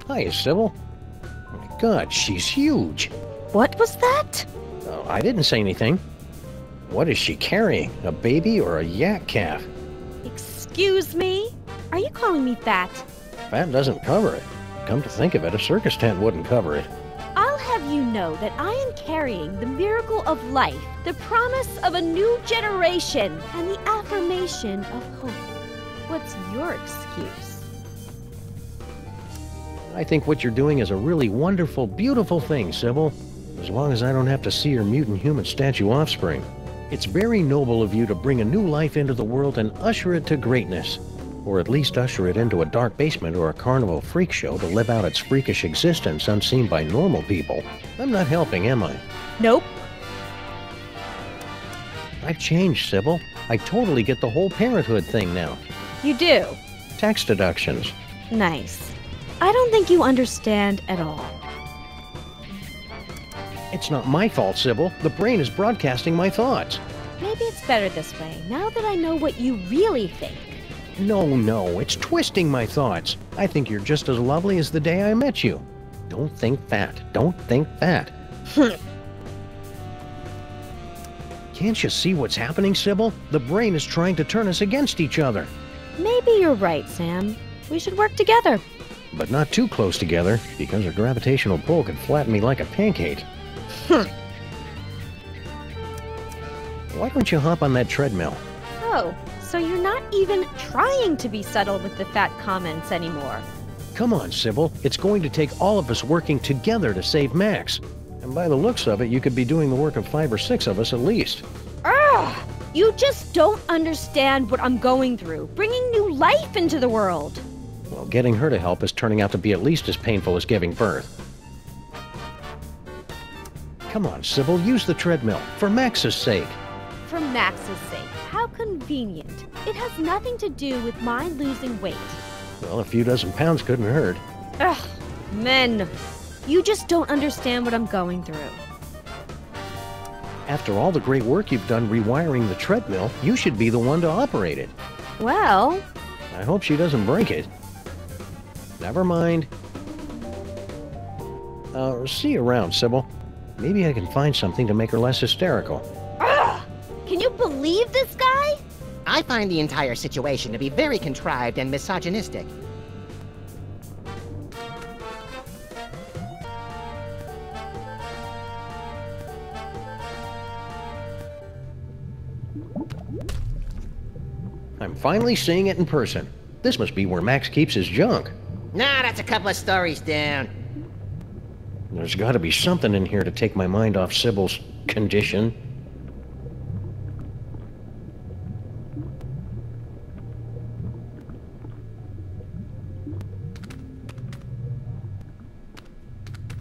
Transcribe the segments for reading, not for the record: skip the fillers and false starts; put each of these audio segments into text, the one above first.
Hi, Sybil. Oh my God, she's huge. What was that? Oh, I didn't say anything. What is she carrying? A baby or a yak calf? Excuse me? Are you calling me fat? Fat doesn't cover it. Come to think of it, a circus tent wouldn't cover it. I'll have you know that I am carrying the miracle of life, the promise of a new generation, and the affirmation of hope. What's your excuse? I think what you're doing is a really wonderful, beautiful thing, Sybil. As long as I don't have to see your mutant human statue offspring. It's very noble of you to bring a new life into the world and usher it to greatness. Or at least usher it into a dark basement or a carnival freak show to live out its freakish existence unseen by normal people. I'm not helping, am I? Nope. I've changed, Sybil. I totally get the whole parenthood thing now. You do? Tax deductions. Nice. I don't think you understand at all. It's not my fault, Sybil. The brain is broadcasting my thoughts. Maybe it's better this way, now that I know what you really think. No, it's twisting my thoughts. I think you're just as lovely as the day I met you. Don't think fat. Don't think fat. Can't you see what's happening, Sybil? The brain is trying to turn us against each other. Maybe you're right, Sam. We should work together. But not too close together, because a gravitational pull could flatten me like a pancake. Why don't you hop on that treadmill? Oh, so you're not even trying to be subtle with the fat comments anymore. Come on, Sybil. It's going to take all of us working together to save Max. And by the looks of it, you could be doing the work of 5 or 6 of us at least. Ugh! You just don't understand what I'm going through, bringing new life into the world. Well, getting her to help is turning out to be at least as painful as giving birth. Come on, Sybil, use the treadmill, for Max's sake. For Max's sake. How convenient. It has nothing to do with my losing weight. Well, a few dozen pounds couldn't hurt. Ugh, men. You just don't understand what I'm going through. After all the great work you've done rewiring the treadmill, you should be the one to operate it. Well... I hope she doesn't break it. Never mind. See you around, Sybil. Maybe I can find something to make her less hysterical. Ugh! Can you believe this guy? I find the entire situation to be very contrived and misogynistic. I'm finally seeing it in person. This must be where Max keeps his junk. Nah, that's a couple of stories down. There's got to be something in here to take my mind off Sybil's condition.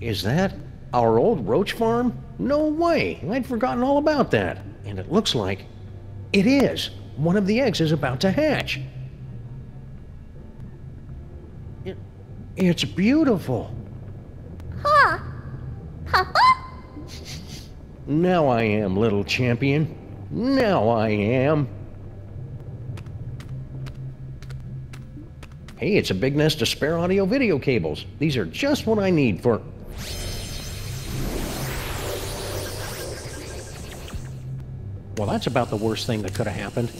Is that our old roach farm? No way! I'd forgotten all about that. And it looks like it is. One of the eggs is about to hatch. It's beautiful. Huh? Now I am, little champion. Now I am. Hey, it's a big nest of spare audio-video cables. These are just what I need for... Well, that's about the worst thing that could have happened.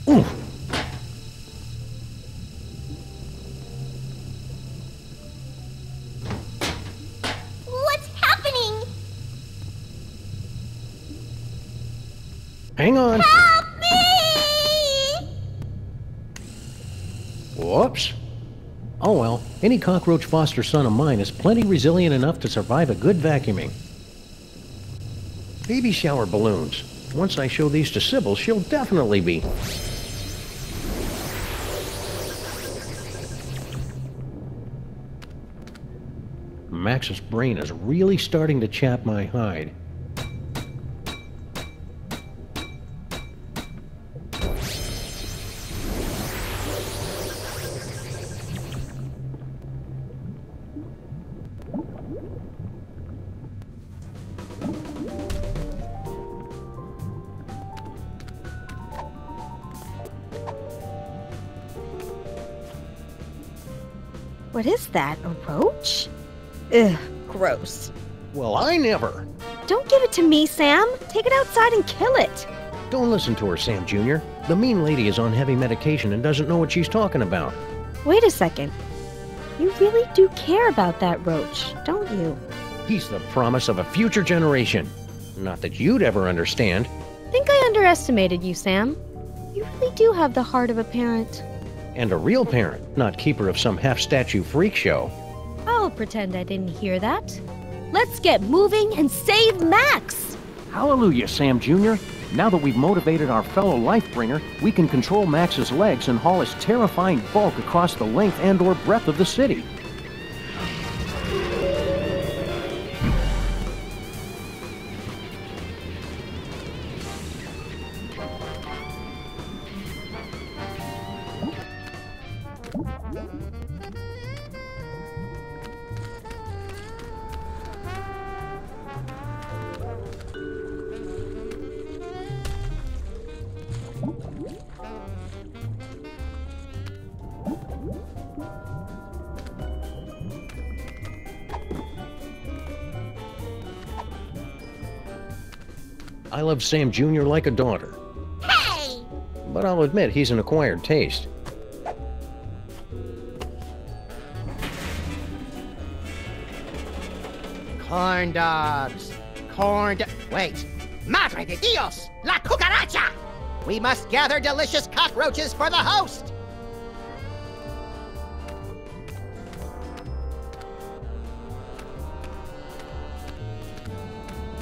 Oof. What's happening? Hang on. Help me! Whoops. Oh well, any cockroach foster son of mine is plenty resilient enough to survive a good vacuuming. Baby shower balloons. Once I show these to Sybil, she'll definitely be... Max's brain is really starting to chap my hide. What is that, a roach? Ugh, gross. Well, I never. Don't give it to me, Sam. Take it outside and kill it. Don't listen to her, Sam Jr. The mean lady is on heavy medication and doesn't know what she's talking about. Wait a second. You really do care about that roach, don't you? He's the promise of a future generation. Not that you'd ever understand. I think I underestimated you, Sam. You really do have the heart of a parent. And a real parent, not keeper of some half-statue freak show. I'll pretend I didn't hear that. Let's get moving and save Max! Hallelujah, Sam Jr. Now that we've motivated our fellow Lifebringer, we can control Max's legs and haul his terrifying bulk across the length and/or breadth of the city. I love Sam Jr. like a daughter. Hey! But I'll admit he's an acquired taste. Corn dogs. Wait. Madre de Dios! La cucaracha! We must gather delicious cockroaches for the host!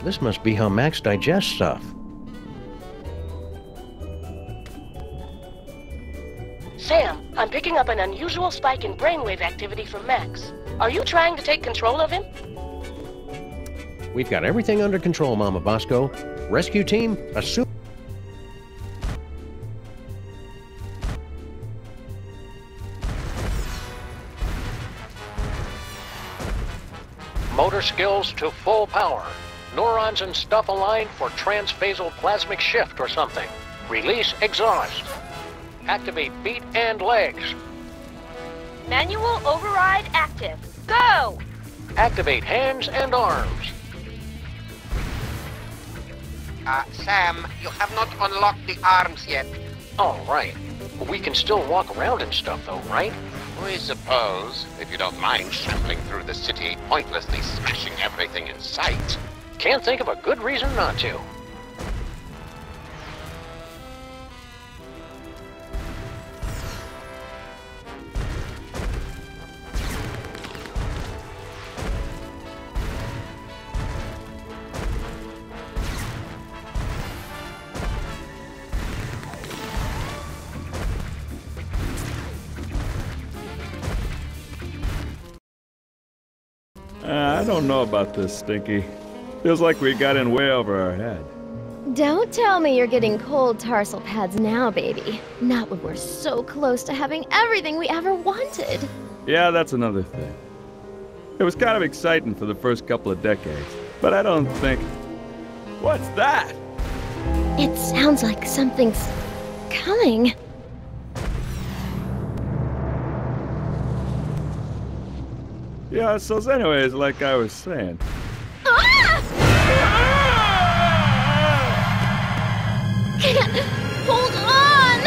This must be how Max digests stuff. Sam, I'm picking up an unusual spike in brainwave activity from Max. Are you trying to take control of him? We've got everything under control, Mama Bosco. Rescue team, assume... Motor skills to full power. Neurons and stuff aligned for transphasal plasmic shift or something. Release exhaust. Activate feet and legs. Manual override active. Go! Activate hands and arms. Sam, you have not unlocked the arms yet. Oh, right. We can still walk around and stuff, though, right? We suppose, if you don't mind shuffling through the city, pointlessly smashing everything in sight. Can't think of a good reason not to. I don't know about this, Stinky. Feels like we got in way over our head. Don't tell me you're getting cold tarsal pads now, baby. Not when we're so close to having everything we ever wanted. Yeah, that's another thing. It was kind of exciting for the first couple of decades, but I don't think... What's that? It sounds like something's coming. Yeah, so anyways, like I was saying... Can't hold on!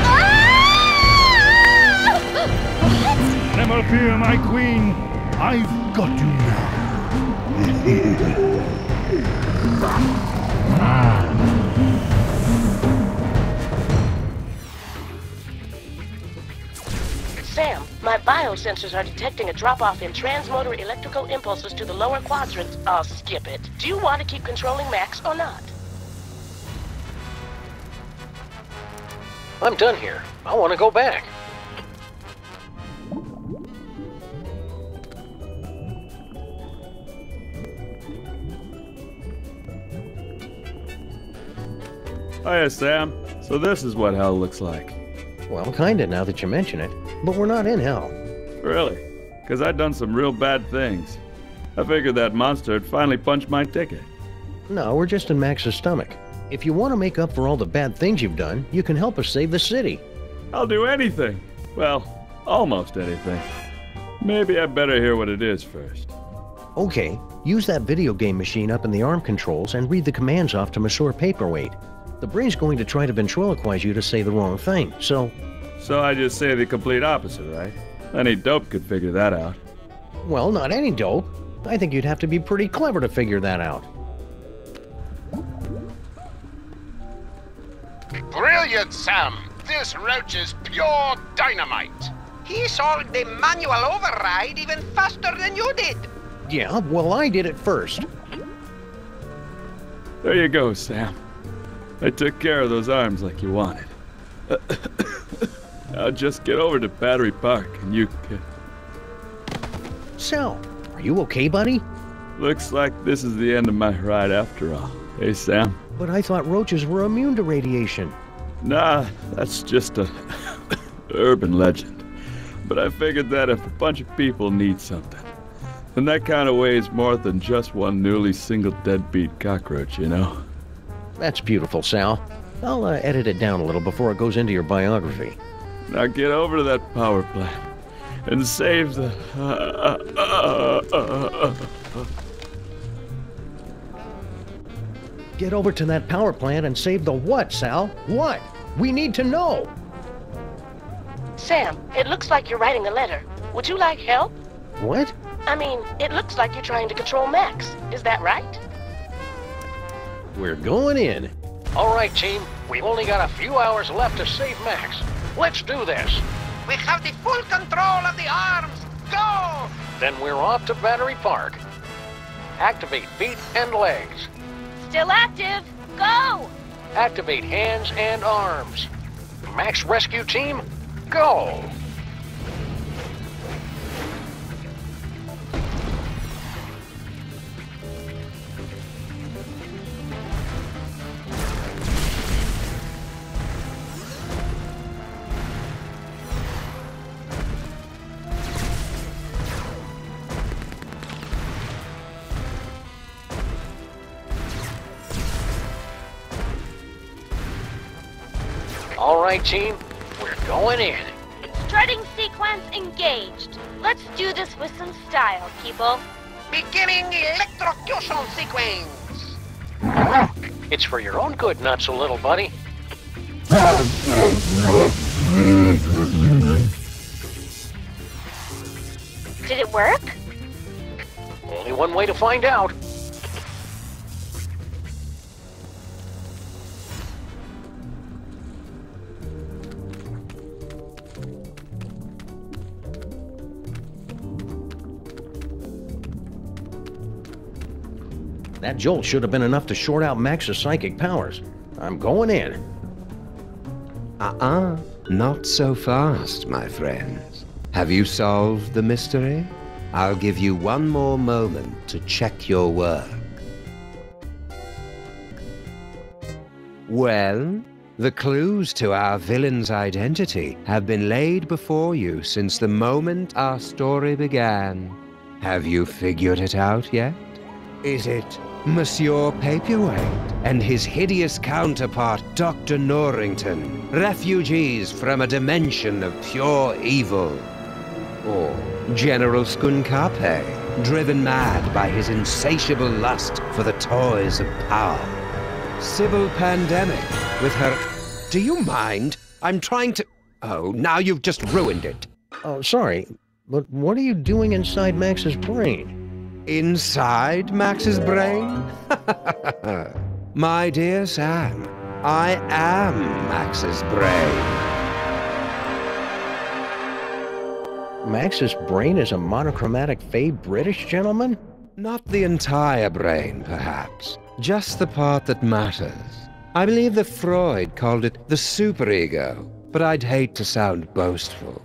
What? Never fear, my queen. I've got you Sam, my biosensors are detecting a drop-off in transmotor electrical impulses to the lower quadrant. I'll skip it. Do you want to keep controlling Max or not? I'm done here. I want to go back. Hiya, Sam. So this is what hell looks like. Well, kinda now that you mention it. But we're not in hell. Really? Because I'd done some real bad things. I figured that monster had finally punched my ticket. No, we're just in Max's stomach. If you want to make up for all the bad things you've done, you can help us save the city. I'll do anything. Well, almost anything. Maybe I better hear what it is first. Okay, use that video game machine up in the arm controls and read the commands off to Monsieur Paperweight. The brain's going to try to ventriloquize you to say the wrong thing, so... So I just say the complete opposite, right? Any dope could figure that out. Well, not any dope. I think you'd have to be pretty clever to figure that out. Brilliant, Sam! This roach is pure dynamite! He solved the manual override even faster than you did. Yeah, well, I did it first. There you go, Sam. I took care of those arms like you wanted. Now just get over to Battery Park and you can... Sal, are you okay, buddy? Looks like this is the end of my ride after all. Hey, Sam? But I thought roaches were immune to radiation. Nah, that's just a urban legend. But I figured that if a bunch of people need something, then that kind of weighs more than just one newly single deadbeat cockroach, you know? That's beautiful, Sal. I'll edit it down a little before it goes into your biography. Now get over to that power plant and save the... Get over to that power plant and save the what, Sal? What? We need to know! Sam, it looks like you're writing a letter. Would you like help? What? I mean, it looks like you're trying to control Max. Is that right? We're going in. All right, team. We've only got a few hours left to save Max. Let's do this. We have the full control of the arms. Go! Then we're off to Battery Park. Activate feet and legs. Still active. Go! Activate hands and arms. Max Rescue Team, go! All right, team, we're going in. Strutting sequence engaged. Let's do this with some style, people. Beginning electrocution sequence. It's for your own good, not so little buddy. Did it work? Only one way to find out. That jolt should have been enough to short out Max's psychic powers. I'm going in. Not so fast, my friends. Have you solved the mystery? I'll give you one more moment to check your work. Well, the clues to our villain's identity have been laid before you since the moment our story began. Have you figured it out yet? Is it Monsieur Paperweight and his hideous counterpart, Dr. Norrington, refugees from a dimension of pure evil? Or General Skunkape, driven mad by his insatiable lust for the toys of power? Sybil Pandemic, with her... Do you mind? I'm trying to... Oh, now you've just ruined it. Oh, sorry, but what are you doing inside Max's brain? Inside Max's brain? My dear Sam, I am Max's brain. Max's brain is a monochromatic fey British gentleman? Not the entire brain, perhaps. Just the part that matters. I believe that Freud called it the superego, but I'd hate to sound boastful.